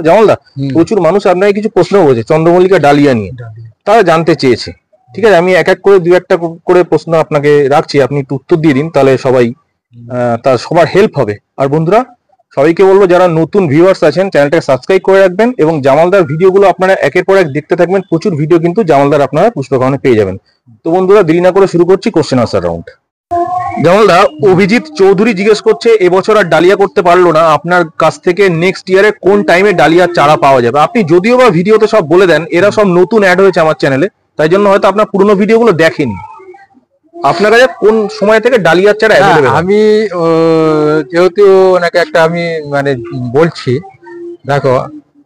জামালদা, প্রচুর মানুষ আপনাকে কিছু প্রশ্ন করেছে চন্দ্রমল্লিকা ডালিয়া নিয়ে, তারা জানতে চেয়েছে। ঠিক আছে, আমি এক এক করে দু একটা করে প্রশ্ন আপনাকে রাখছি, আপনি একটু উত্তর দিয়ে দিন, তাহলে সবার হেল্প হবে। আর বন্ধুরা, সবাইকে বলবো যারা নতুন ভিউয়ার্স আছেন চ্যানেলটাকে সাবস্ক্রাইব করে রাখবেন এবং জামালদার ভিডিওগুলো আপনারা একের পর এক দেখতে থাকবেন। প্রচুর ভিডিও কিন্তু জামালদার আপনারা পুষ্পকাহনে পেয়ে যাবেন। তো বন্ধুরা, দেরি না করে শুরু করছি কোশ্চেন আনসার রাউন্ড। জামালদা, অভিজিৎ চৌধুরী জিজ্ঞেস করছে এবছর আর ডালিয়া করতে পারলো না, আপনার কাছ থেকে নেক্সট ইয়ারে কোন টাইমে ডালিয়ার চারা পাওয়া যাবে? আপনি যদিও বা ভিডিওতে সব বলে দেন, এরা সব নতুন অ্যাড হয়েছে আমার চ্যানেলে, তাই জন্য হয়তো আপনার পুরোনো ভিডিওগুলো দেখেনি। আপনার কাছে কোন সময় থেকে ডালিয়ার চারা অ্যাভেলেবল? আমি যেহেতু ওনাকে একটা আমি মানে বলছি, দেখো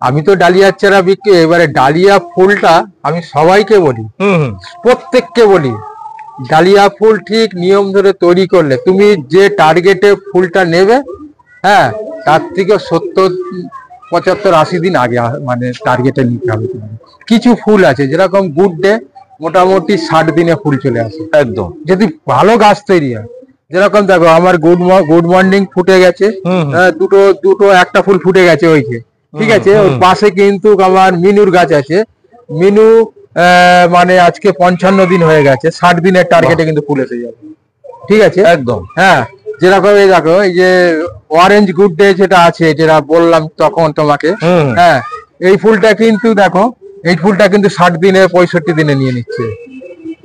আমি তো ডালিয়ার চারা বিক্রি, এবারে ডালিয়া ফুলটা আমি সবাইকে বলি, প্রত্যেককে বলি, ডালিয়া ফুল ঠিক নিয়ম ধরে তৈরি করলে তুমি যে টার্গেটে ফুলটা নেবে, হ্যাঁ, তার থেকে 70, 75, 80 দিন আগে মানে টার্গেটে নিতে হবে। কিছু ফুল আছে যেরকম গুড ডে মোটামুটি 60 দিনে ফুল চলে আসে একদম, যদি ভালো গাছ তৈরি হয়। যেরকম দেখো আমার গুড মর্নিং ফুটে গেছে, দুটো একটা ফুল ফুটে গেছে ওইকে, ঠিক আছে। ওর পাশে কিন্তু আমার মিনুর গাছ আছে, মিনু মানে আজকে 55 দিন হয়ে গেছে, 60 দিনের টার্গেটে কিন্তু ফুল এসে যাবে, ঠিক আছে একদম। হ্যাঁ, যেরকম এই দেখো এই যে অরেঞ্জ গুড ডে যেটা আছে, যেটা বললাম তখন তোমাকে, হ্যাঁ, এই ফুলটা কিন্তু দেখো, এই ফুলটা কিন্তু 60 দিনে 65 দিনে নিয়ে নিচ্ছে,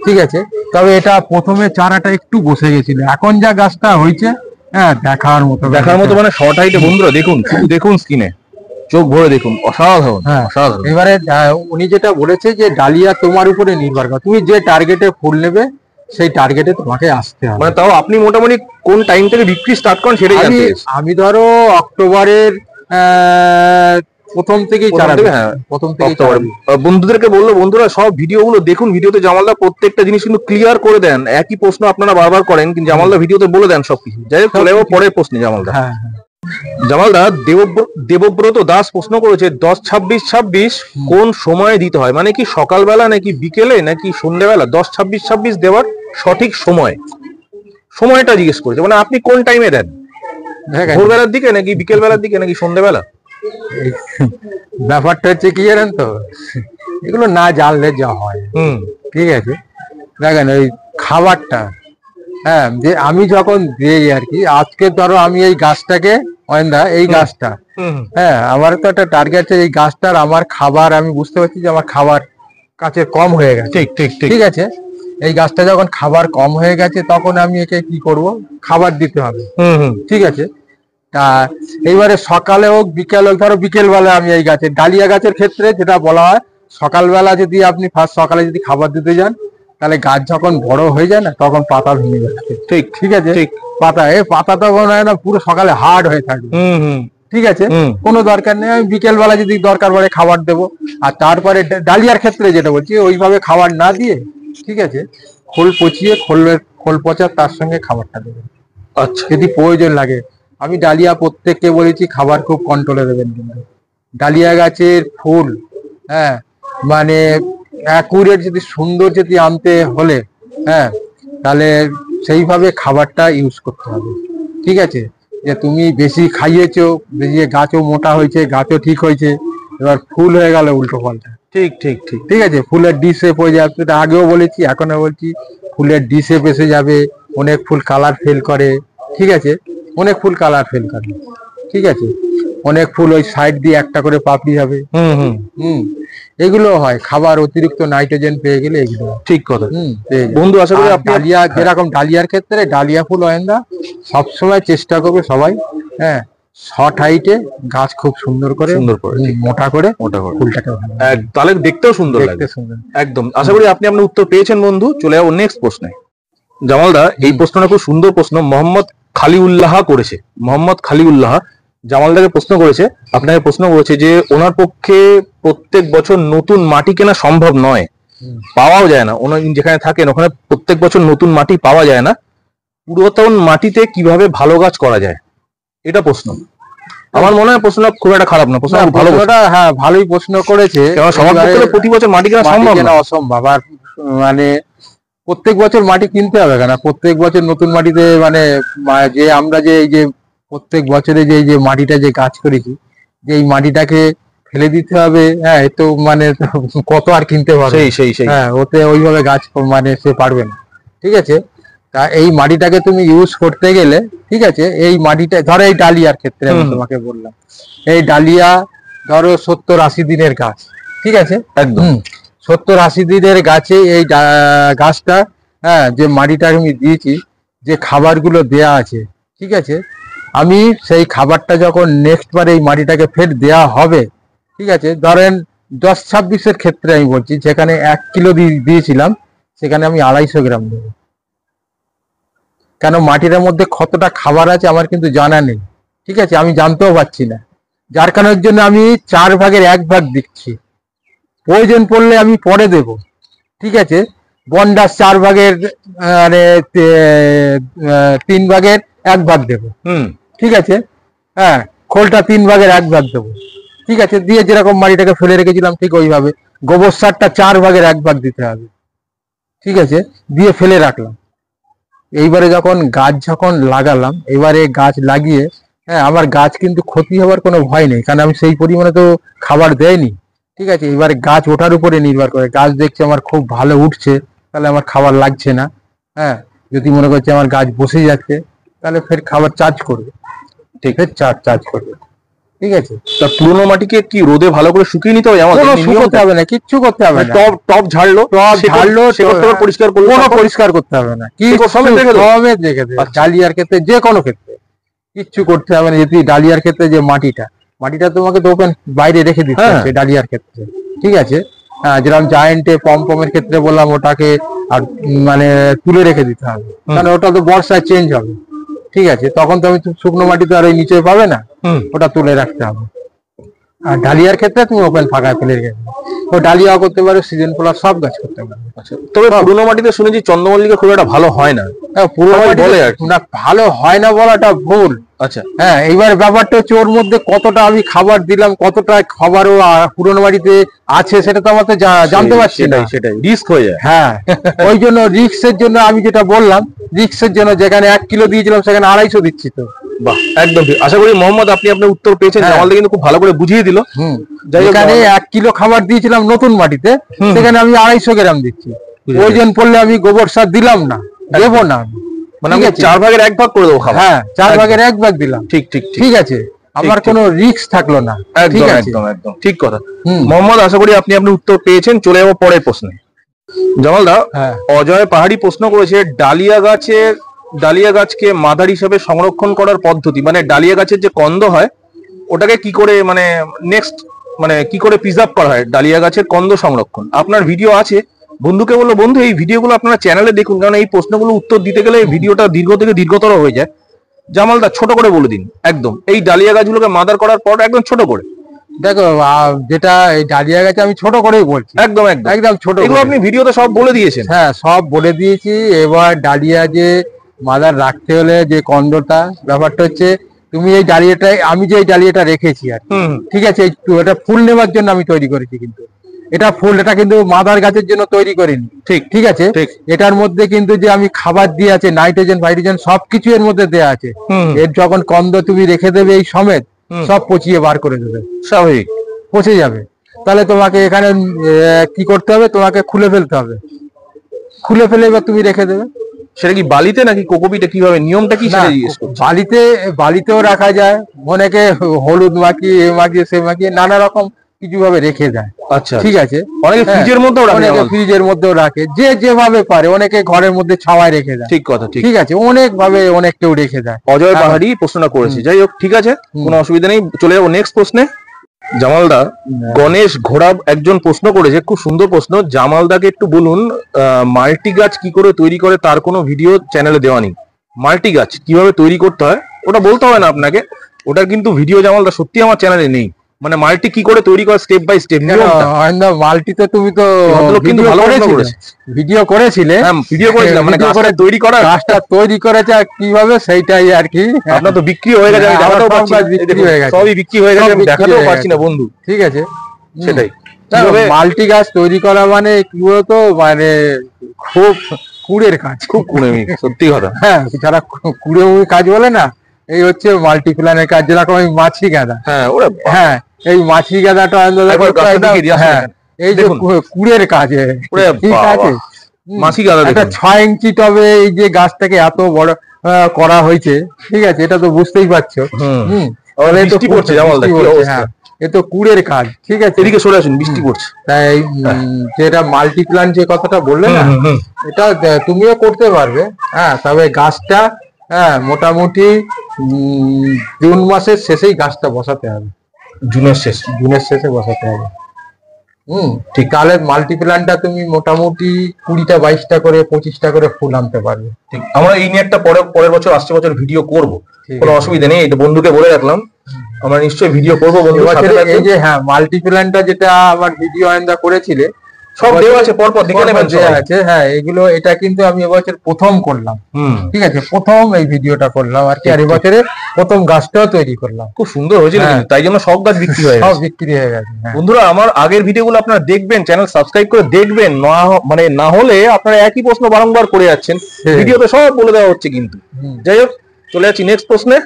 ঠিক আছে। তবে এটা প্রথমে চারাটা একটু বসে গেছিল, এখন যা গাছটা হয়েছে, হ্যাঁ, দেখার মতো মানে শর্ট হাইটে। বন্ধুরা দেখুন, শুধু দেখুন, স্ক্রিনে চোখ ভরে দেখুন, অসাধারণ, অসাধারণ। এবারে উনি যেটা বলেছে যে ডালিয়া তোমার উপরে নির্ভর করে, তুমি যে টার্গেটে ফুল নেবে সেই টার্গেটে তোমাকে আসতে হবে। মানে তাও আপনি মোটামুটি কোন টাইম থেকে বিক্রি স্টার্ট করেন সেটাই জানতে চাইছি। আমি ধরো অক্টোবরের প্রথম থেকেই চারা, প্রথম থেকে বন্ধুদেরকে বললো, বন্ধুরা সব ভিডিওগুলো দেখুন, ভিডিওতে জামালদা প্রত্যেকটা জিনিস কিন্তু ক্লিয়ার করে দেন। একই প্রশ্ন আপনারা বারবার করেন, কিন্তু জামালদা ভিডিওতে বলে দেন সবকিছু। যাই হোক, চলে যাবো পরের প্রশ্নে। জামালদা, দেবব্রত দাস প্রশ্ন করেছে 10-26-26 কোন সময়ে দিতে হয়? মানে কি সকালবেলা নাকি বিকেলে নাকি সন্ধ্যেবেলা? 10-26-26 দেওয়ার সঠিক সময়টা জিজ্ঞেস করেছে, মানে আপনি কোন টাইমে দেন? ভোরবেলার দিকে নাকি বিকেল বেলার দিকে নাকি সন্ধ্যেবেলা? ব্যাপারটা হচ্ছে কি জানেন তো, এগুলো না জানলে যা হয়, ঠিক আছে। দেখেন ওই খাবারটা, হ্যাঁ, যে আমি যখন দিই আর কি, আজকে ধরো আমি এই গাছটাকে এই গাছটা, হ্যাঁ, আমার তো একটা টার্গেট আছে, এই গাছটার আমার খাবার আমি বুঝতে পারছি যে আমার খাবার কাছে কম হয়ে গেছে, ঠিক ঠিক ঠিক আছে। এই গাছটা যখন খাবার কম হয়ে গেছে তখন আমি একে কি করব, খাবার দিতে হবে, ঠিক আছে। তা এইবারে সকালে হোক বিকেল হোক, ধরো বিকেল বেলা আমি এই গাছে, ডালিয়া গাছের ক্ষেত্রে যেটা বলা হয়, সকালবেলা যদি আপনি ফার্স্ট সকালে যদি খাবার দিতে যান, তাহলে গাছ যখন বড় হয়ে যায় না, তখন পাতা ভেঙে যাচ্ছে, ঠিক ঠিক আছে। পাতা তখন হয় না, পুরো সকালে হার্ড হয়ে থাকবে, ঠিক আছে, কোনো দরকার নেই। আমি বিকেল বেলা যদি দরকার পড়ে খাবার দেবো। আর তারপরে ডালিয়ার ক্ষেত্রে যেটা বলছি, ওইভাবে খাবার না দিয়ে, ঠিক আছে, খোল পচিয়ে খোল পচার তার সঙ্গে খাবারটা দেবেন, আচ্ছা, যদি প্রয়োজন লাগে। আমি ডালিয়া প্রত্যেককে বলেছি খাবার খুব কন্ট্রোলে দেবেন, কিন্তু ডালিয়া গাছের ফুল, হ্যাঁ, মানে অ্যাকুরেট যদি সুন্দর যদি আনতে হলে, হ্যাঁ, তাহলে সেইভাবে খাবারটা ইউজ করতে হবে, ঠিক আছে। যে তুমি বেশি খাইয়েছো, বেশি গাছও মোটা হয়েছে, গাছও ঠিক হয়েছে, এবার ফুল হয়ে গেল উল্টো পাল্টা, ঠিক ঠিক ঠিক ঠিক আছে, ফুলের ডি শেপ হয়ে যাবে। এটা আগেও বলেছি, এখনো বলছি, ফুলের ডি শেপ এসে যাবে, অনেক ফুল কালার ফেল করে, ঠিক আছে, অনেক ফুল কালার ফেল করে, ঠিক আছে। অনেক ফুল ওই সাইড দিয়ে একটা করে পাপড়ি হবে, এগুলো হয় খাবার অতিরিক্ত নাইট্রোজেন পেয়ে গেলে, এগুলো ঠিক কথা। বন্ধু, আশা করি ডালিয়া, যেরকম ডালিয়ার ক্ষেত্রে ডালিয়া ফুল অয়েন্দা সবসময় চেষ্টা করবে সবাই, হ্যাঁ, শর্ট হাইটে গাছ খুব সুন্দর করে মোটা করে ফুলটাকে, তাহলে দেখতেও সুন্দর লাগবে, একদম। আশা করি আপনি আপনার উত্তর পেয়েছেন বন্ধু। চলে যাবো নেক্সট প্রশ্নে। জামালদা, এই প্রশ্নটা খুব সুন্দর প্রশ্ন, মোহাম্মদ খালিউল্লাহ করেছে। মোহাম্মদ খালিউল্লাহ জামালদাকে প্রশ্ন করেছে, আপনাকে প্রশ্ন করেছে যে ওনার পক্ষে প্রত্যেক বছর নতুন মাটি কেনা সম্ভব নয়, পাওয়াও যায় না, ওনার যেখানে থাকেন ওখানে প্রত্যেক বছর নতুন মাটি পাওয়া যায় না, পুরাতন মাটিতে কিভাবে ভালো গাছ করা যায়, এটা প্রশ্ন। আমার মনে হয় প্রশ্নটা খুব একটা খারাপ না, প্রশ্ন ভালো, হ্যাঁ, ভালোই প্রশ্ন করেছে। প্রতি বছর মাটি কেনা সম্ভব না, অসম্ভব। আর মানে প্রত্যেক বছর মাটি কিনতে হবে কেন, প্রত্যেক বছর নতুন মাটিতে, মানে যে আমরা যে এই যে প্রত্যেক বছরে যে মাটিটা যে গাছ করেছি, যে এই মাটিটাকে ফেলে দিতে হবে, হ্যাঁ এ তো মানে কত আর কিনতে পারবে, সেই হ্যাঁ ওতে ওইভাবে গাছ মানে সে পারবে না। ঠিক আছে, তা এই মাটিটাকে তুমি ইউজ করতে গেলে, ঠিক আছে, এই মাটিটা ধরো এই ডালিয়ার ক্ষেত্রে আমি তোমাকে বললাম, এই ডালিয়া ধরো 70-80 দিনের গাছ, ঠিক আছে, একদম 70-80 দিনের গাছে এই গাছটা, হ্যাঁ যে মাটিটা আমি দিয়েছি, যে খাবারগুলো দেয়া আছে, ঠিক আছে, আমি সেই খাবারটা যখন নেক্সট বার এই মাটিটাকে ফের দেয়া হবে, ঠিক আছে, ধরেন 10-26-এর ক্ষেত্রে আমি বলছি, যেখানে 1 কিলো দিয়েছিলাম সেখানে আমি 250 গ্রাম দেবো। কেন মাটির মধ্যে কতটা খাবার আছে আমার কিন্তু জানা নেই, ঠিক আছে, আমি জানতেও পারছি না, যার কারণের জন্য আমি 4 ভাগের 1 ভাগ দিচ্ছি, প্রয়োজন পড়লে আমি পরে দেব, ঠিক আছে, বন্ডাস 4 ভাগের মানে 3 ভাগের 1 ভাগ দেবো, ঠিক আছে, হ্যাঁ খোলটা 3 ভাগের 1 ভাগ দেবো, ঠিক আছে, দিয়ে যেরকম মাটিটাকে ফেলে রেখেছিলাম ঠিক ওইভাবে গোবর সারটা 4 ভাগের 1 ভাগ দিতে হবে, ঠিক আছে, দিয়ে ফেলে রাখলাম। এইবারে যখন গাছ যখন লাগালাম, এবারে গাছ লাগিয়ে, হ্যাঁ আমার গাছ কিন্তু ক্ষতি হওয়ার কোনো ভয় নেই, কারণ আমি সেই পরিমাণে তো খাবার দেয়নি, ঠিক আছে, এবারে গাছ ওঠার উপরে নির্ভর করে, গাছ দেখছে আমার খুব ভালো উঠছে তাহলে আমার খাবার লাগছে না, হ্যাঁ যদি মনে করছে আমার গাছ বসে যাচ্ছে তাহলে ফের খাবার চার্জ করবে, ঠিক আছে, চার্জ করবে, ঠিক আছে। তা পুরোনো মাটিকে কি রোদে ভালো করে শুকিয়ে নিতে হবে? শুকোতে হবে না, কিচ্ছু করতে হবে না, টপ ঝাড়লো পরিষ্কার করলো, কোনো পরিষ্কার করতে হবে না, কি সমেত রেখে দেবে। ডালিয়ার ক্ষেত্রে যে কোনো ক্ষেত্রে কিচ্ছু করতে হবে না, যদি ডালিয়ার ক্ষেত্রে যে মাটিটা তোমাকে তো ওপেন বাইরে রেখে দিতে হবে ডালিয়ার ক্ষেত্রে, ঠিক আছে, হ্যাঁ যেরকম জায়েন্টে পমের ক্ষেত্রে বললাম ওটাকে আর মানে তুলে রেখে দিতে হবে, কারণ ওটা তো বর্ষায় চেঞ্জ হবে, ঠিক আছে, তখন তো আমি শুকনো মাটি তো আর ওই নিচে পাবে না, ওটা তুলে রাখতে হবে। আর ডালিয়ার ক্ষেত্রে তুমি ওপেন ফাঁকায় ফেলে রেখে দেবে, ও ডালিয়াও করতে পারো, সিজন ফ্লাওয়ার সব গাছ করতে পারো। তবে পুরোনো মাটিতে শুনেছি চন্দ্রমল্লিকা খুব একটা ভালো হয় না, পুরোনো মাটি বলে না ভালো হয় না বলাটা ভুল, আচ্ছা, হ্যাঁ এইবার ব্যাপারটা হচ্ছে ওর মধ্যে কতটা আমি খাবার দিলাম, কতটা খাবারও পুরোনো মাটিতে আছে সেটা তো আমার তো জানতে পারছি না, সেটাই রিস্ক হয়ে যায়, হ্যাঁ ওই জন্য রিস্কের জন্য আমি যেটা বললাম, রিস্কের জন্য যেখানে 1 কিলো দিয়েছিলাম সেখানে 250 দিচ্ছি। তো বাহ, একদম ঠিক। আশা করি মোহাম্মদ আপনি আপনার উত্তর পেয়েছেন, জামালদা কিন্তু খুব ভালো করে বুঝিয়ে দিল। যেখানে 1 কিলো খাবার দিয়েছিলাম নতুন মাটিতে সেখানে আমি 250 গ্রাম দিচ্ছি, প্রয়োজন পড়লে আমি গোবর সার দিলাম না, দেবো না, মানে আমি 4 ভাগের 1 ভাগ করে দেবো খাবার, হ্যাঁ 4 ভাগের 1 ভাগ দিলাম, ঠিক ঠিক আছে, আমার কোনো রিস্ক থাকলো না, ঠিক আছে, একদম ঠিক কথা। মোহাম্মদ আশা করি আপনি আপনার উত্তর পেয়েছেন। চলে যাবো পরের প্রশ্নে। জামালদা, অজয় পাহাড়ি প্রশ্ন করেছে, ডালিয়া গাছকে মাদার হিসেবে সংরক্ষণ করার পদ্ধতি, মানে ডালিয়া গাছের যে কন্দ হয় ওটাকে কি করে মানে নেক্সট মানে কি করে প্রিজার্ভ করা হয় ডালিয়া গাছের কন্দ সংরক্ষণ। আপনার ভিডিও আছে, বন্ধুকে বললো বন্ধু এই ভিডিওগুলো আপনারা চ্যানেলে দেখুন, কারণ এই প্রশ্নগুলো উত্তর দিতে গেলে এই ভিডিওটা দীর্ঘ থেকে দীর্ঘতর হয়ে যায়। জামালদা ছোট করে বলে দিন একদম এই ডালিয়া গাছগুলোকে মাদার করার পর একদম ছোট করে। দেখো যেটা এই ডালিয়া গাছে আমি ছোট করেই বলছি, একদম ছোট, এগুলো আপনি ভিডিওতে সব বলে দিয়েছেন, হ্যাঁ সব বলে দিয়েছি। এবার ডালিয়া যে মাদার রাখতে হলে যে কন্ডটা, ব্যাপারটা হচ্ছে তুমি এই ডালিয়াটাই, আমি যে এই ডালিয়াটা রেখেছি আর ঠিক আছে, এটা ফুল নেওয়ার জন্য আমি তৈরি করেছি, কিন্তু এটা ফুল, এটা কিন্তু মাদার গাছের জন্য তৈরি করিনি, ঠিক আছে, এটার মধ্যে কিন্তু যে আমি খাবার দিয়ে আছে, নাইট্রোজেন ফাইট্রোজেন সবকিছু এর মধ্যে দেওয়া আছে, এর যখন কন্দ তুমি রেখে দেবে এই সমেত সব পচিয়ে বার করে দেবে, স্বাভাবিক পচে যাবে। তাহলে তোমাকে এখানে কি করতে হবে, তোমাকে খুলে ফেলতে হবে, খুলে ফেলে এবার তুমি রেখে দেবে। সেটা কি বালিতে নাকি কোকোপিটে, কিভাবে নিয়মটা কি? বালিতেও রাখা যায়, অনেকে হলুদ মাখিয়ে মাখিয়ে সে মাখিয়ে নানা রকম কিছু ভাবে রেখে দেয়, আচ্ছা ঠিক আছে, অনেকে ফ্রিজের মধ্যেও রাখে, অনেকে ফ্রিজের মধ্যেও রাখে, যে যেভাবে পারে, অনেকে ঘরের মধ্যে ছাওয়ায় রেখে দেয়, ঠিক কথা, ঠিক আছে, অনেক ভাবে অনেক কেউ রেখে দেয়। অজয় পাহাড়ি প্রশ্নটা করেছে, যাই হোক ঠিক আছে, কোনো অসুবিধা নেই। চলে যাবো নেক্সট প্রশ্নে। জামালদা, গণেশ ঘোড়া একজন প্রশ্ন করেছে, খুব সুন্দর প্রশ্ন, জামালদাকে একটু বলুন মাল্টি গাছ কি করে তৈরি করে, তার কোনো ভিডিও চ্যানেলে দেওয়া নেই। মাল্টি গাছ কিভাবে তৈরি করতে হয় ওটা বলতে হবে না আপনাকে, ওটার কিন্তু ভিডিও জামালদা সত্যি আমার চ্যানেলে নেই, মানে মাল্টি কি করে তৈরি করে স্টেপ বাই স্টেপ। মাল্টিতে তুমি তো কিন্তু ভালো ভিডিও করেছিলে, ভিডিও করেছিলাম, মানে গাছটা তৈরি করা, গাছটা তৈরি করেছে কিভাবে সেইটাই আর কি। আপনার তো বিক্রি হয়ে গেছে, আমি দেখাতেও পারছি, সবই বিক্রি হয়ে গেছে, আমি দেখাতেও পারছি না বন্ধু, ঠিক আছে, সেটাই। মাল্টি গাছ তৈরি করা মানে কি বলতো, মানে খুব কুড়ের কাজ, খুব কুড়েমি, সত্যি কথা, হ্যাঁ যারা কুড়ে কাজ বলে না, এই হচ্ছে মাল্টি প্ল্যানের কাজ, যেরকম আমি মাছি গাঁদা, হ্যাঁ এই মাছি গাঁদাটা একবার গাছটা দেখিয়ে দিই, আসুন হ্যাঁ এখানে। এই যে দেখুন। কুড়ের কাজে ওরে ঠিক বাবা, আছে। মাছি গাঁদা একটা দেখুন। 6 ইঞ্চি টবে এই যে গাছটাকে এত বড় করা হয়েছে, ঠিক আছে, এটা তো বুঝতেই পারছো। হুম। তাহলে তো বৃষ্টি পড়ছে জামালদা, বৃষ্টি কি পড়ছে, অবস্থা। হ্যাঁ এ তো কুড়ের কাজ, ঠিক আছে। এদিকে সরে আসুন, বৃষ্টি পড়ছে। তাই যেটা মাল্টিপ্লান্ট যে কথাটা বললে না, এটা তুমিও করতে পারবে। হ্যাঁ তবে গাছটা মোটামুটি জুন মাসের শেষেই গাছটা বসাতে হবে। জুনের শেষে বসাতে হবে। ঠিক, তাহলে মাল্টিপ্লান্টটা তুমি মোটামুটি 20টা 22টা করে 25টা করে ফুল আনতে পারবে। ঠিক, আমরা এই নিয়ে একটা পরের বছর আসছে বছর ভিডিও করব, কোনো অসুবিধা নেই। এটা বন্ধুকে বলে রাখলাম, আমরা নিশ্চয়ই ভিডিও করবো বন্ধু। এই যে হ্যাঁ মাল্টিপ্লান্টটা যেটা আমার ভিডিও আইন্দা করেছিলে, সব দেওয়া আছে, পরপর দেখে নেবেন, দেওয়া আছে। হ্যাঁ এগুলো, এটা কিন্তু আমি এবছর প্রথম করলাম, ঠিক আছে, প্রথম এই ভিডিওটা করলাম আর কি। আর এবছরে প্রথম গাছটাও তৈরি করলাম, খুব সুন্দর হয়েছিল কিন্তু, তাই জন্য সব গাছ বিক্রি হয়ে গেছে। সব বিক্রি হয়ে গেছে। বন্ধুরা আমার আগের ভিডিওগুলো আপনারা দেখবেন, চ্যানেল সাবস্ক্রাইব করে দেখবেন, মানে না হলে আপনারা একই প্রশ্ন বারংবার করে যাচ্ছেন, ভিডিওতে সব বলে দেওয়া হচ্ছে কিন্তু। যাই হোক, চলে যাচ্ছি নেক্সট প্রশ্নে।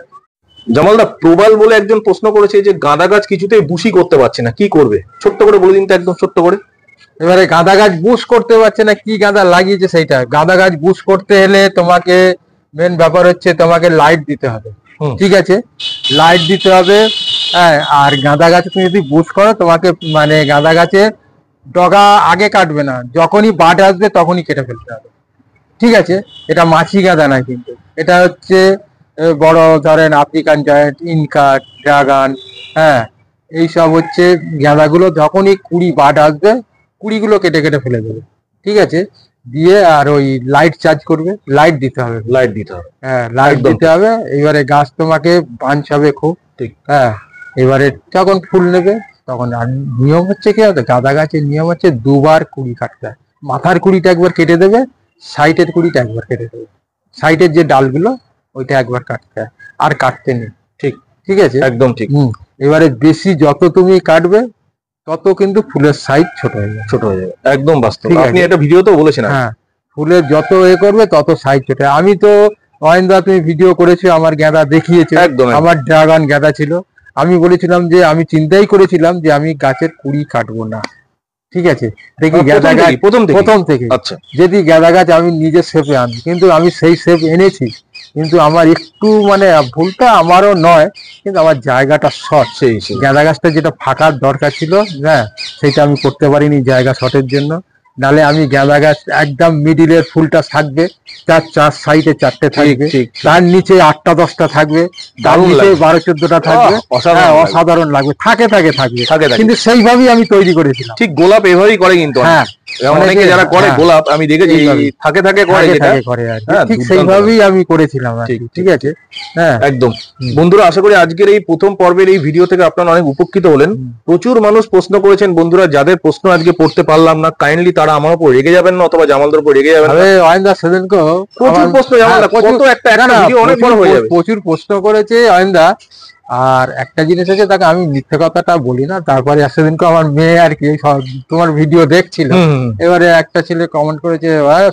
জামালদা, প্রবাল বলে একজন প্রশ্ন করেছে যে গাঁদা গাছ কিছুতেই বুশি করতে পারছে না, কি করবে? ছোট্ট করে বলে দিন তো, একদম ছোট্ট করে। এবারে গাঁদা গাছ বুশ করতে পারছে না, কি গাঁদা লাগিয়েছে সেইটা। গাঁদা গাছ বুশ করতে হলে তোমাকে মেন ব্যাপার হচ্ছে তোমাকে লাইট দিতে হবে, ঠিক আছে, লাইট দিতে হবে। হ্যাঁ আর গাঁদা গাছে তুমি যদি বুশ করো, তোমাকে মানে গাঁদা গাছে ডগা আগে কাটবে না, যখনই বাড আসবে তখনই কেটে ফেলতে হবে, ঠিক আছে। এটা মাছি গাঁদা না কিন্তু, এটা হচ্ছে বড় ধরেন আফ্রিকান জায়ান্ট, ইনকা, ড্রাগন, হ্যাঁ এইসব হচ্ছে গাঁদাগুলো। যখনই কুড়ি বাড আসবে, কুড়িগুলো কেটে কেটে ফেলে দেবে, ঠিক আছে। দিয়ে আর ওই লাইট চার্জ করবে, লাইট দিতে হবে, হ্যাঁ লাইট দিতে হবে। এবারে গাছ তোমাকে বাঞ্চ হবে খুব, ঠিক, হ্যাঁ। এবারে যখন ফুল নেবে তখন, আর নিয়ম হচ্ছে কি হবে, গাঁদা গাছের নিয়ম হচ্ছে 2বার কুড়ি কাটতে হয়। মাথার কুড়িটা একবার কেটে দেবে, সাইডের কুড়িটা একবার কেটে দেবে। সাইডের যে ডালগুলো ওইটা একবার কাটতে হয়, আর কাটতে নেই, ঠিক, ঠিক আছে, একদম ঠিক। এবারে বেশি যত তুমি কাটবে তত কিন্তু ফুলের সাইজ ছোট হয়ে যাবে, একদম বাস্তব, আপনি এটা ভিডিওতেও বলেছেন। হ্যাঁ ফুলের যত করবে তত সাইজ ছোট। আমি তো অয়েন্দা, তুমি ভিডিও করেছো, আমার গাঁদা দেখিয়েছে, আমার ড্রাগন গাঁদা ছিল। আমি বলেছিলাম যে আমি চিন্তাই করেছিলাম যে আমি গাছের কুড়ি কাটবো না, ঠিক আছে। দেখি গাঁদা গাছ প্রথম থেকে, আচ্ছা, যদি গাঁদা গাছ আমি নিজের শেপে আনি, কিন্তু আমি সেই শেপ এনেছি, কিন্তু আমার একটু মানে ভুলটা আমারও নয়, কিন্তু আমার জায়গাটা শর্ট। সেই গাঁদা গাছটা যেটা ফাঁকার দরকার ছিল, হ্যাঁ সেইটা আমি করতে পারিনি জায়গা শর্টের জন্য। নালে আমি গাঁদা গাছ একদম মিডিলের ফুলটা থাকবে, চার সাইডে 4টে থাকবে, তার নিচে 8টা 10টা থাকবে, তার নিচে 12-14টা থাকবে, অসাধারণ লাগবে, থাকবে, কিন্তু সেইভাবেই আমি তৈরি করেছিলাম। ঠিক, গোলাপ এভাবেই করে কিন্তু, হ্যাঁ অনেকে যারা করে গোলাপ আমি দেখেছি থাকে করে, ঠিক সেইভাবেই আমি করেছিলাম, ঠিক আছে। হ্যাঁ একদম। বন্ধুরা আশা করি আজকের এই প্রথম পর্বের এই ভিডিও থেকে আপনারা অনেক উপকৃত হলেন। প্রচুর মানুষ প্রশ্ন করেছেন বন্ধুরা, যাদের প্রশ্ন আজকে পড়তে পারলাম না, কাইন্ডলি তারা আমার উপর রেগে যাবেন না, অথবা জামালদার উপর রেগে যাবেন না। প্রচুর প্রশ্ন, জামালদা কত একটা ভিডিও অনেক বড় হয়ে যাবে। প্রচুর প্রশ্ন করেছে অয়েন্দা। আর একটা জিনিস আছে, তাকে আমি মিথ্যে কথাটা বলি না। তারপরে সেদিনকে আমার মেয়ে আর কি তোমার ভিডিও দেখছিল, এবারে একটা ছেলে কমেন্ট করেছে,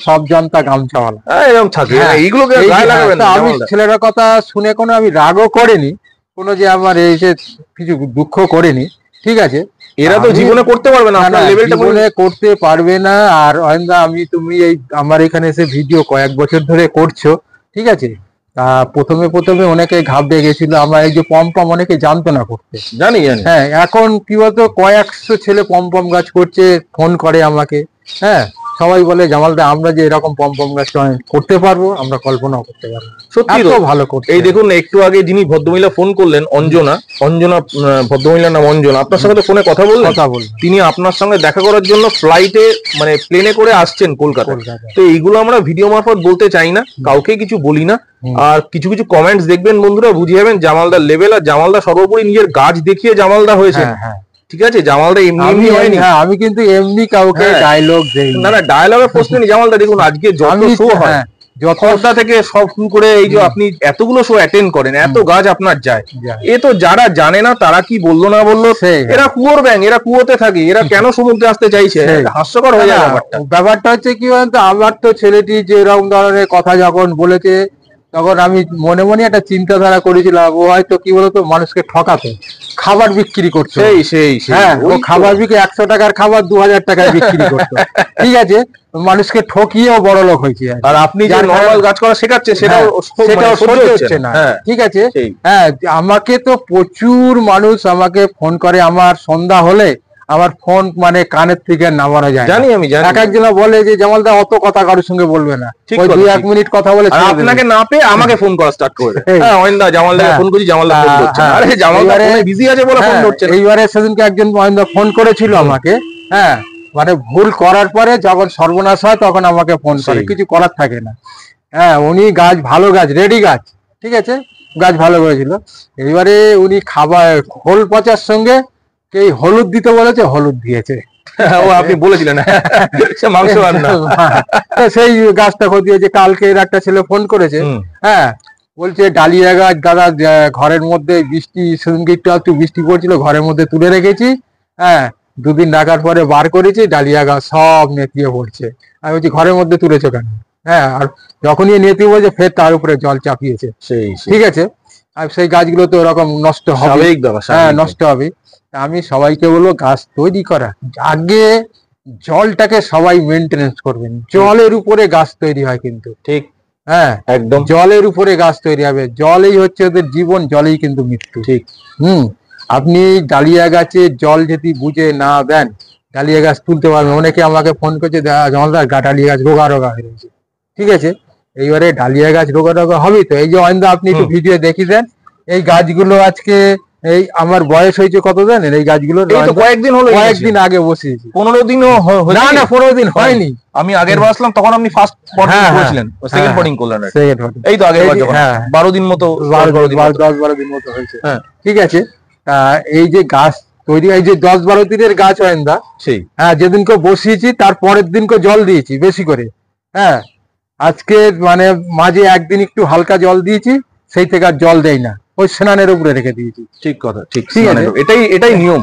সব জানতা গামছাওয়ালা, এরকম থাকে, এইগুলোকে গায়ে লাগাবেন না। আমি ছেলেটার কথা শুনে কোনো আমি রাগও করিনি, কোনো যে আমার এসে কিছু দুঃখ করিনি, ঠিক আছে। এরা তো জীবনে করতে পারবে না, আপনার লেভেলটা করতে পারবে না। আর অয়েন্দা তুমি এই আমার এখানে এসে ভিডিও কয়েক বছর ধরে করছো, ঠিক আছে। তা প্রথমে অনেকে ঘাবড়ে গেছিল, আমার এই যে পম্পম অনেকে জানতো না করতে, জানি। হ্যাঁ এখন কি বলতো, কয়েকশো ছেলে পম্পম গাছ করছে, ফোন করে আমাকে, হ্যাঁ সবাই বলে জামালদা আমরা যে এরকম পম্পম গাছ করতে পারবো, আমরা কল্পনাও করতে পারবো, সত্যি তো ভালো করতে। এই দেখুন, একটু আগে যিনি ভদ্রমহিলা ফোন করলেন, অঞ্জনা ভদ্রমহিলার নাম অঞ্জনা, আপনার সঙ্গে তো ফোনে কথা বললেন, তিনি আপনার সঙ্গে দেখা করার জন্য ফ্লাইটে মানে প্লেনে করে আসছেন কলকাতা। তো এইগুলো আমরা ভিডিও মারফত বলতে চাই না, কাউকে কিছু বলি না। আর কিছু কিছু কমেন্টস দেখবেন বন্ধুরা, বুঝে যাবেন জামালদার লেভেল। আর জামালদা সর্বোপরি নিজের গাছ দেখিয়ে জামালদা হয়েছে, ঠিক আছে। জামালদা এমনি হয়নি, আমি কিন্তু এমনি কাউকে ডায়লগ দেই না, ডায়লগের প্রশ্ন নেই জামালদা। দেখুন আজকে যত শো হয়, যতটা থেকে সব শুরু করে এই যে আপনি এতগুলো শো অ্যাটেন্ড করেন, এত গাছ আপনার যায়, এ তো যারা জানে না তারা কি বললো না বললো, এরা কুয়োর ব্যাং, এরা কুয়োতে থাকে, এরা কেন সমুদ্রে আসতে চাইছে, হাস্যকর হয়ে যায় ব্যাপারটা হচ্ছে কি বলতো, আমার তো ছেলেটি যে এরকম ধরনের কথা যখন বলেছে, তখন আমি মনে মনে একটা চিন্তাধারা করেছিলাম, ও হয়তো কি বলতো মানুষকে ঠকাতো, খাবার বিক্রি করতো। সেই হ্যাঁ, ও খাবার বিক্রি 100 টাকার খাবার 2000 টাকায় বিক্রি করতো। ঠিক আছে, মানুষকে ঠকিয়েও বড় লোক হয়েছে। আর আপনি যে নরমাল গাছ করা শেখাচ্ছে সেটাও সহ্য হচ্ছে না। ঠিক আছে, হ্যাঁ, আমাকে তো প্রচুর মানুষ আমাকে ফোন করে, আমার সন্ধ্যা হলে আমার ফোন মানে কানের থেকে নামানো যায়। জানি আমি, জানি। এক একজন বলে যে জামালদা অত কথা কারোর সঙ্গে বলবে না, ওই 2-1 মিনিট কথা বলে আপনাকে না পেয়ে আমাকে ফোন করা স্টার্ট করে। হ্যাঁ, অয়নদা জামালদাকে ফোন করছি, জামালদা ফোন করছে না। আরে জামালদা ফোনে বিজি আছে বলে ফোন করছে না। এইবারে সেদিনকে একজন অয়নদা ফোন করেছিল আমাকে, হ্যাঁ, মানে ভুল করার পরে যখন সর্বনাশ হয় তখন আমাকে ফোন করে, কিছু করার থাকে না। হ্যাঁ, উনি গাছ ভালো গাছ, রেডি গাছ, ঠিক আছে, গাছ ভালো করেছিল। এইবারে উনি খাবার খোল পচার সঙ্গে এই হলুদ দিতে বলেছে, হলুদ দিয়েছে। ও আপনি বলেছিলেন মাংস রান্না, সেই গাছটা ক্ষতি হয়েছে। কালকে একটা ছেলে ফোন করেছে, হ্যাঁ, বলছে ডালিয়া গাছ দাদা ঘরের মধ্যে বৃষ্টি, সেদিনকে একটু বৃষ্টি পড়ছিল, ঘরের মধ্যে তুলে রেখেছি, হ্যাঁ, 2 দিন রাখার পরে বার করেছি, ডালিয়া গাছ সব নেতিয়ে পড়ছে। আমি বলছি ঘরের মধ্যে তুলেছো কেন? হ্যাঁ, আর যখনই নেতিয়ে পড়ছে ফের তার উপরে জল চাপিয়েছে। ঠিক আছে, আর সেই গাছগুলো তো ওরকম নষ্ট হবে, হ্যাঁ, নষ্ট হবে। আমি সবাইকে বলবো গাছ তৈরি করা আগে জলটাকে সবাই মেনটেনেন্স করবেন, জলের উপরে গাছ তৈরি হয় কিন্তু। ঠিক, হ্যাঁ, একদম জলের উপরে গাছ তৈরি হবে, জলেই হচ্ছে ওদের জীবন, জলেই কিন্তু মৃত্যু। ঠিক, আপনি ডালিয়া গাছে জল যদি বুঝে না দেন, ডালিয়া গাছ তুলতে পারবেন। অনেকে আমাকে ফোন করছে জমালদার ডালিয়া গাছ রোগা রোগা হয়ে রয়েছে। ঠিক আছে, এইবারে ডালিয়া গাছ রোগা রোগা হবেই তো। এই যে অয়নদা আপনি একটু ভিডিও দেখি দেন, এই গাছগুলো আজকে এই আমার বয়স হয়েছে কত জানেন? এই গাছগুলো কয়েকদিন আগে বসিয়েছি, 15 দিনও না না 15 দিন হয়নি। আমি আগের বার আসলাম তখন আপনি ফার্স্ট পটিং করেছিলেন, সেকেন্ড পটিং করলেন, এই তো আগের বার যখন 12 দিন মতো 10-12 দিন মতো হয়েছে। ঠিক আছে, এই যে গাছ তৈরি, এই যে 10-12 দিনের গাছ অয়নদা, সেই হ্যাঁ, যেদিনকে বসিয়েছি তার পরের দিনকে জল দিয়েছি বেশি করে। হ্যাঁ, আজকে মানে মাঝে একদিন একটু হালকা জল দিয়েছি, সেই থেকে আর জল দেয় না, ওই স্নানের উপরে রেখে দিয়েছি। ঠিক কথা, ঠিক, এটাই নিয়ম,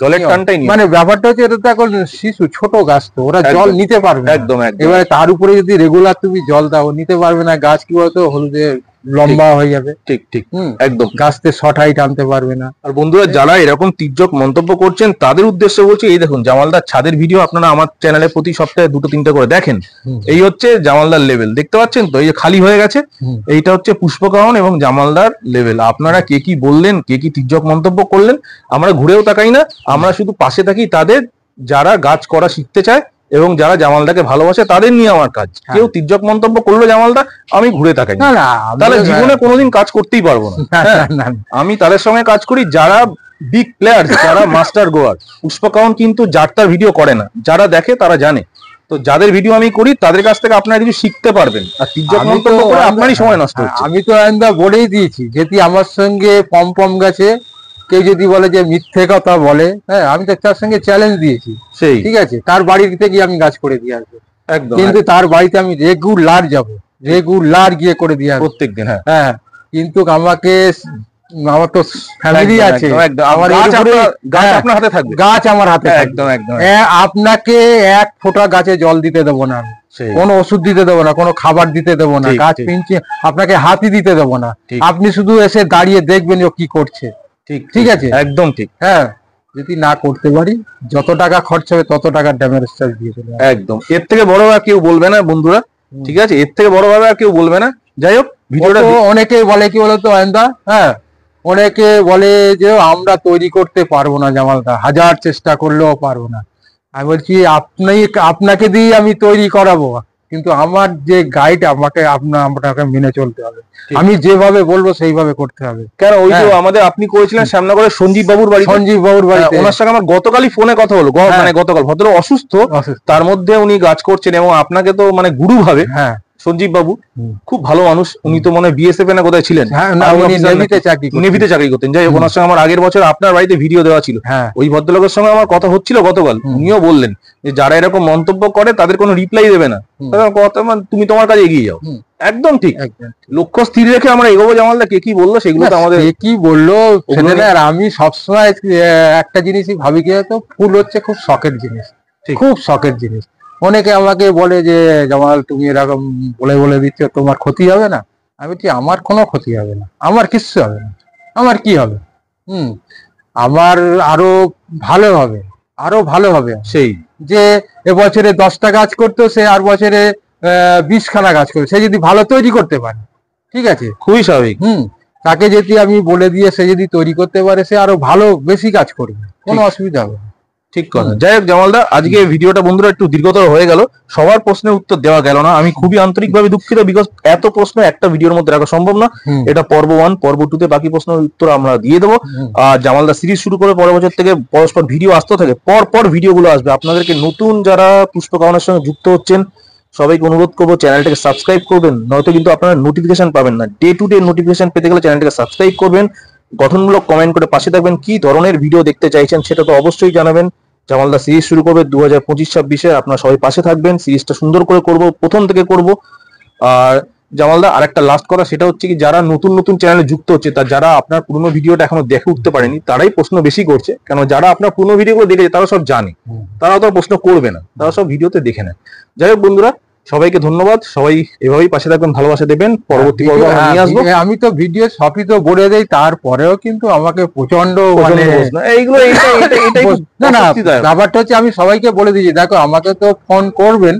জলের টানটাই নিয়ম। মানে ব্যাপারটা হচ্ছে এটা তো এখন শিশু, ছোট গাছ তো, ওরা জল নিতে পারবে একদম। এবারে তার উপরে যদি রেগুলার তুমি জল দাও, নিতে পারবে না গাছ, কি বলতো হলুদে লম্বা হয়ে যাবে। ঠিক ঠিক, একদম, গাছতে শর্ট হাইট আনতে পারবে না। আর বন্ধুরা যারা এরকম তির্যক মন্তব্য করছেন তাদের উদ্দেশ্যে বলছি, এই দেখুন জামালদার ছাদের ভিডিও আপনারা আমার চ্যানেলে প্রতি সপ্তাহে 2-3টে করে দেখেন। এই হচ্ছে জামালদার লেভেল, দেখতে পাচ্ছেন তো, এই যে খালি হয়ে গেছে, এইটা হচ্ছে পুষ্পকাহন এবং জামালদার লেভেল। আপনারা কে কি বললেন, কে কি তির্যক মন্তব্য করলেন, আমরা ঘুরেও তাকাই না, আমরা শুধু পাশে থাকি তাদের যারা গাছ করা শিখতে চায় এবং যারা জামালদাকে ভালোবাসে, তাদের নিয়ে আমার কাজ। কেউ তির্যক মন্তব্য করলো জামালদা, আমি ঘুরে তাকাই না, তাহলে জীবনে কোনোদিন কাজ করতেই পারবো না। আমি তাদের সঙ্গে কাজ করি যারা বিগ প্লেয়ার, যারা মাস্টার গোয়ার। পুষ্পকাহন কিন্তু যার তার ভিডিও করে না, যারা দেখে তারা জানে। তো যাদের ভিডিও আমি করি তাদের কাছ থেকে আপনারা কিছু শিখতে পারবেন, আর তির্যক মন্তব্য করে আপনারই সময় নষ্ট হচ্ছে। আমি তো অয়নদা বলেই দিয়েছি, যদি আমার সঙ্গে পম গাছে কেউ যদি বলে যে মিথ্যে কথা বলে, হ্যাঁ, আমি তো তার সঙ্গে চ্যালেঞ্জ দিয়েছি, সেই ঠিক আছে, তার বাড়িতে গিয়ে আমি গাছ করে দিয়ে আসবো। একদম, কিন্তু তার বাড়িতে আমি রেগুলার যাবো, রেগুলার গিয়ে করে দিয়ে আসবো প্রত্যেকদিন। হ্যাঁ, কিন্তু আমাকে, আমার তো ফ্যামিলি আছে, আমার আপনার হাতে থাকবে, গাছ আমার হাতে, একদম একদম। আপনাকে 1 ফোঁটা গাছে জল দিতে দেবো না, কোনো ওষুধ দিতে দেবো না, কোনো খাবার দিতে দেবো না, গাছ পিঞ্চে আপনাকে হাতই দিতে দেবো না। আপনি শুধু এসে দাঁড়িয়ে দেখবেন ও কি করছে। ঠিক আছে, একদম ঠিক। হ্যাঁ, যদি না করতে পারি, যত টাকা খরচ হবে তত টাকা ড্যামেজ চার্জ দিয়ে দেবে। একদম, এর থেকে বড় আর কেউ বলবে না বন্ধুরা, ঠিক আছে, এর থেকে বড় ভাবে আর কেউ বলবে না। যাই হোক, ভিডিওটা অনেকে বলে কি বলতো অয়নদা, হ্যাঁ, অনেকে বলে যে আমরা তৈরি করতে পারবো না জামালদা, 1000 চেষ্টা করলেও পারবো না। আমি বলছি আপনাকে দিয়ে আমি তৈরি করাবো, কিন্তু আমার যে গাইড, আপনাকে মেনে চলতে হবে, আমি যেভাবে বলবো সেইভাবে করতে হবে। কেন, ওই যে আমাদের আপনি করেছিলেন শ্যামনগরের সঞ্জীব বাবুর বাড়ি, ওনার সঙ্গে আমার গতকালই ফোনে কথা হলো, মানে গতকাল, ভদ্র অসুস্থ, তার মধ্যে উনি গাছ করছেন এবং আপনাকে তো মানে গুরু ভাবে। হ্যাঁ, সঞ্জীব বাবু খুব ভালো মানুষ, উনি তো মনে বিএসএফ না কোথায় ছিলেন, নেভিতে চাকরি করতেন। যাই হোক, ওনার সঙ্গে আমার আগের বছর আপনার বাড়িতে ভিডিও দেওয়া ছিল, ওই ভদ্রলোকের সঙ্গে আমার কথা হচ্ছিল গতকাল। উনিও বললেন যে যারা এরকম মন্তব্য করে তাদের কোনো রিপ্লাই দেবে না, তুমি তোমার কাজে এগিয়ে যাও। একদম ঠিক, লক্ষ্য স্থির রেখে আমরা এগোবো। জামালদা কে কি বললো সেগুলো তো আমাদের, কি বললো আর আমি সবসময় একটা জিনিসই ভাবি, কি হতো, ফুল হচ্ছে খুব শখের জিনিস, খুব শখের জিনিস। অনেকে আমাকে বলে যে জামাল তুমি এরকম বলে দিচ্ছ, তোমার ক্ষতি হবে না? আমি বলছি আমার কোনো ক্ষতি হবে না, আমার কিচ্ছু হবে না, আমার কি হবে। আমার আরো ভালো হবে, আরো ভালো হবে। সেই যে এবছরে 10টা গাছ করতো, সে আর বছরে 20খানা গাছ করবে, সে যদি ভালো তৈরি করতে পারে, ঠিক আছে, খুবই স্বাভাবিক। তাকে যদি আমি বলে দিয়ে সে যদি তৈরি করতে পারে, সে আরো ভালো বেশি কাজ করবে, কোনো অসুবিধা হবে না। ঠিক কথা। যাই হোক জামালদা, আজকে ভিডিওটা বন্ধুরা একটু দীর্ঘতর হয়ে গেল, সবার প্রশ্নের উত্তর দেওয়া গেল না, আমি খুবই আন্তরিকভাবে দুঃখিত, বিকজ এত প্রশ্ন একটা ভিডিওর মধ্যে রাখা সম্ভব না। এটা পর্ব 1, পর্ব 2 তে বাকি প্রশ্নের উত্তর আমরা দিয়ে দেবো। আর জামালদা সিরিজ শুরু করে পরের বছর থেকে পরস্পর ভিডিও আসতে থাকে, পর ভিডিওগুলো আসবে আপনাদেরকে। নতুন যারা পুষ্প কামনার সঙ্গে যুক্ত হচ্ছেন সবাইকে অনুরোধ করবো চ্যানেলটাকে সাবস্ক্রাইব করবেন, নয়তো কিন্তু আপনারা নোটিফিকেশন পাবেন না। ডে টু ডে নোটিফিকেশন পেতে গেলে চ্যানেলটাকে সাবস্ক্রাইব করবেন, গঠনমূলক কমেন্ট করে পাশে থাকবেন। কি ধরনের ভিডিও দেখতে চাইছেন সেটা তো অবশ্যই জানাবেন। জামালদা সিরিজ শুরু করবে 2025-26-এ, আপনারা সবাই পাশে থাকবেন। সিরিজটা সুন্দর করে করব, প্রথম থেকে করব। আর জামালদা আরেকটা লাস্ট কথা, সেটা হচ্ছে কি, যারা নতুন নতুন চ্যানেলে যুক্ত হচ্ছে, তা যারা আপনার পুরনো ভিডিওটা এখনো দেখে উঠতে পারেনি, তারাই প্রশ্ন বেশি করছে। কেন, যারা আপনার পুরনো ভিডিওগুলো দেখেছে তারা সব জানে, তারা তো প্রশ্ন করবে না, তারা সব ভিডিওতে দেখে নেয়। যাই হোক বন্ধুরা, সবাইকে ধন্যবাদ, সবাই এভাবেই পাশে থাকবেন, ভালোবাসা দেবেন। পরবর্তী পর্ব নিয়ে আসবো। আমি তো ভিডিও সবই তো বলে দেই, তারপরেও কিন্তু আমাকে প্রচন্ড এইগুলো না না, ব্যাপারটা হচ্ছে আমি সবাইকে বলে দিয়েছি, দেখো আমাকে তো ফোন করবেন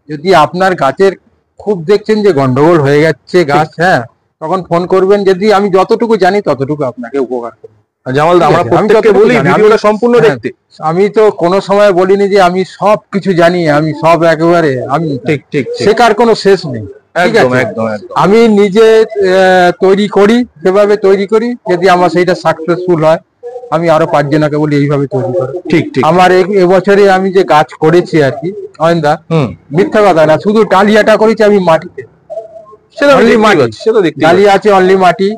যদি আপনার গাছের খুব দেখছেন যে গন্ডগোল হয়ে যাচ্ছে গাছ, হ্যাঁ, তখন ফোন করবেন। যদি আমি যতটুকু জানি ততটুকু আপনাকে উপকার করবো। জামালদা, আমরা প্রত্যেককে বলি ভিডিওটা সম্পূর্ণ দেখতে। আমি তো কোনো সময় বলিনি যে আমি সব কিছু জানি, আমি সব একেবারে, আমি ঠিক শেখার কোনো শেষ নেই। একদম একদম। আমি নিজে তৈরি করি, সেভাবে তৈরি করি, যদি আমার সেইটা সাকসেসফুল হয় আমি আরো 5 জনকে বলি এইভাবে তৈরি করে। ঠিক। আমার এবছরে আমি যে গাছ করেছি আর কি অয়নদা, মিথ্যা কথা না, শুধু ডালিয়াটা করেছি আমি মাটিতে, ডালিয়া আছে অনলি মাটি,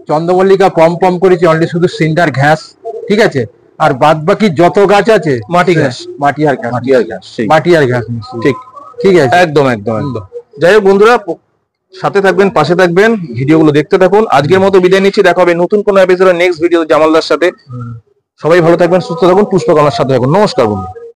চন্দ্রমল্লিকা পম করেছি অনলি শুধু সিন্ডার ঘাস, ঠিক আছে, আর বাদ বাকি যত গাছ আছে মাটি আর ঘাস। ঠিক আছে, একদম। যাই হোক বন্ধুরা, সাথে থাকবেন, পাশে থাকবেন, ভিডিওগুলো দেখতে থাকুন। আজকের মতো বিদায় নিচ্ছি, দেখা হবে নতুন কোনো এপিসোডে, নেক্সট ভিডিও জামালদার সাথে। সবাই ভালো থাকবেন, সুস্থ থাকুন, পুষ্পকলার সাথে থাকুন। নমস্কার বন্ধু।